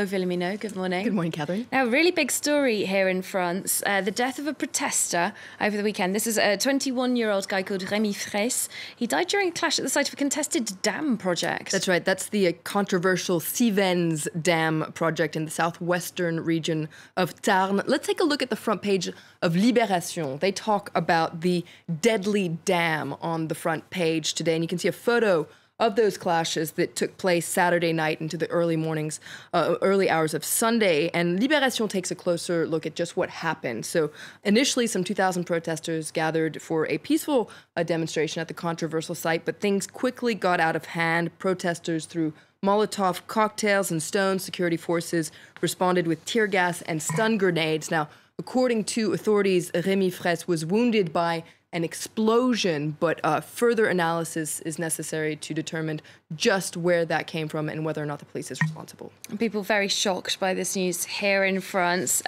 Villemino, good morning. Good morning, Catherine. Now, a really big story here in France, the death of a protester over the weekend. This is a 21-year-old guy called Rémi Fraisse. He died during a clash at the site of a contested dam project. That's right. That's the controversial Tues dam project in the southwestern region of Tarn. Let's take a look at the front page of Libération. They talk about the deadly dam on the front page today, and you can see a photo of those clashes that took place Saturday night into the early hours of Sunday. And Libération takes a closer look at just what happened. So initially, some 2,000 protesters gathered for a peaceful demonstration at the controversial site, but things quickly got out of hand. Protesters threw Molotov cocktails and stones. Security forces responded with tear gas and stun grenades. Now, according to authorities, Rémi Fraisse was wounded by an explosion, but further analysis is necessary to determine just where that came from and whether or not the police is responsible. People very shocked by this news here in France.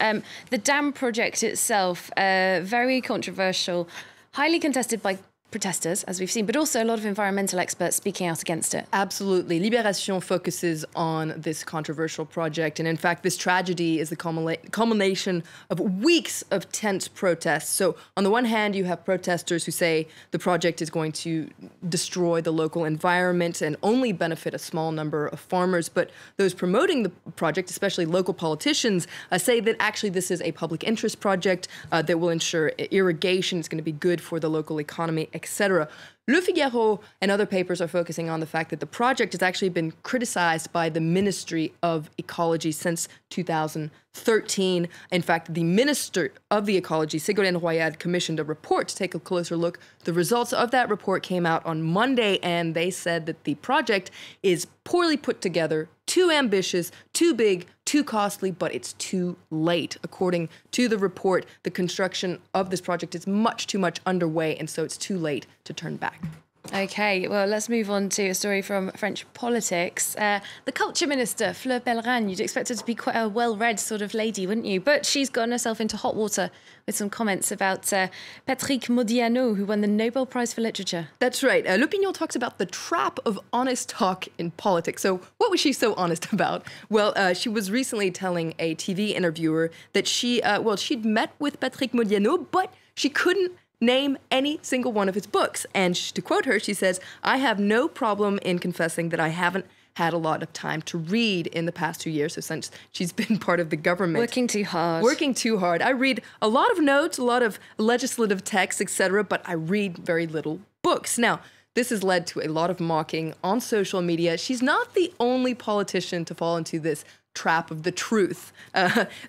The dam project itself, very controversial, highly contested by protesters, as we've seen, but also a lot of environmental experts speaking out against it. Absolutely. Libération focuses on this controversial project. And in fact, this tragedy is the culmination of weeks of tense protests. So on the one hand, you have protesters who say the project is going to destroy the local environment and only benefit a small number of farmers. But those promoting the project, especially local politicians, say that actually this is a public interest project that will ensure irrigation. It's going to be good for the local economy, etc. Le Figaro and other papers are focusing on the fact that the project has actually been criticized by the Ministry of Ecology since 2013. In fact, the Minister of the Ecology, Ségolène Royal, commissioned a report to take a closer look. The results of that report came out on Monday, and they said that the project is poorly put together, too ambitious, too big, too costly, but it's too late. According to the report, the construction of this project is much too much underway, and so it's too late to turn back. OK, well, let's move on to a story from French politics. The culture minister, Fleur Pellerin, you'd expect her to be quite a well-read sort of lady, wouldn't you? But she's gotten herself into hot water with some comments about Patrick Modiano, who won the Nobel Prize for Literature. That's right. L'Opinion talks about the trap of honest talk in politics. So what was she so honest about? Well, she was recently telling a TV interviewer that she'd met with Patrick Modiano, but she couldn't name any single one of his books. And to quote her, she says, "I have no problem in confessing that I haven't had a lot of time to read in the past 2 years." So since she's been part of the government. Working too hard. Working too hard. I read a lot of notes, a lot of legislative texts, etc., but I read very little books. Now, this has led to a lot of mocking on social media. She's not the only politician to fall into this trap of the truth.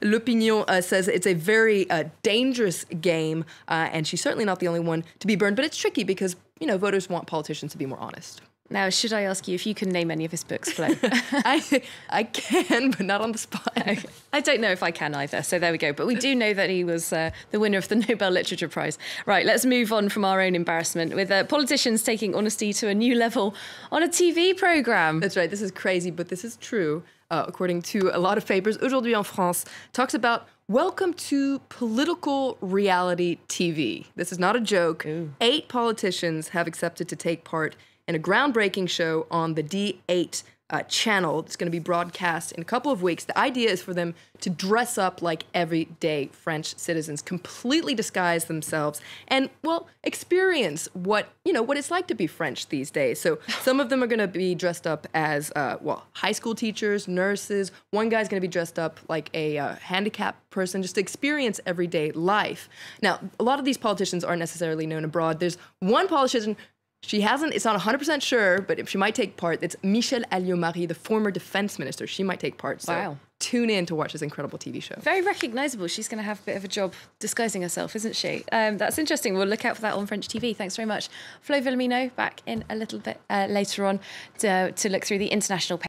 L'Opinion says it's a very dangerous game, and she's certainly not the only one to be burned. But it's tricky because, voters want politicians to be more honest. Now, should I ask you if you can name any of his books, Flo? I can, but not on the spot. Okay. I don't know if I can either, so there we go. But we do know that he was the winner of the Nobel Literature Prize. Right, let's move on from our own embarrassment with politicians taking honesty to a new level on a TV programme. That's right. This is crazy, but this is true. According to a lot of papers, Aujourd'hui en France talks about welcome to political reality TV. This is not a joke. Ooh. 8 politicians have accepted to take part in a groundbreaking show on the D8 channel. It's going to be broadcast in a couple of weeks. The idea is for them to dress up like everyday French citizens, completely disguise themselves, and, experience what it's like to be French these days. So some of them are going to be dressed up as, high school teachers, nurses. One guy's going to be dressed up like a handicapped person, just to experience everyday life. Now, a lot of these politicians aren't necessarily known abroad. There's one politician. It's not 100% sure, but if she might take part, it's Michèle Alliot-Marie, the former defense minister. She might take part. So wow. Tune in to watch this incredible TV show. Very recognisable. She's going to have a bit of a job disguising herself, isn't she? That's interesting. We'll look out for that on French TV. Thanks very much. Flo Villemino back in a little bit later on to look through the international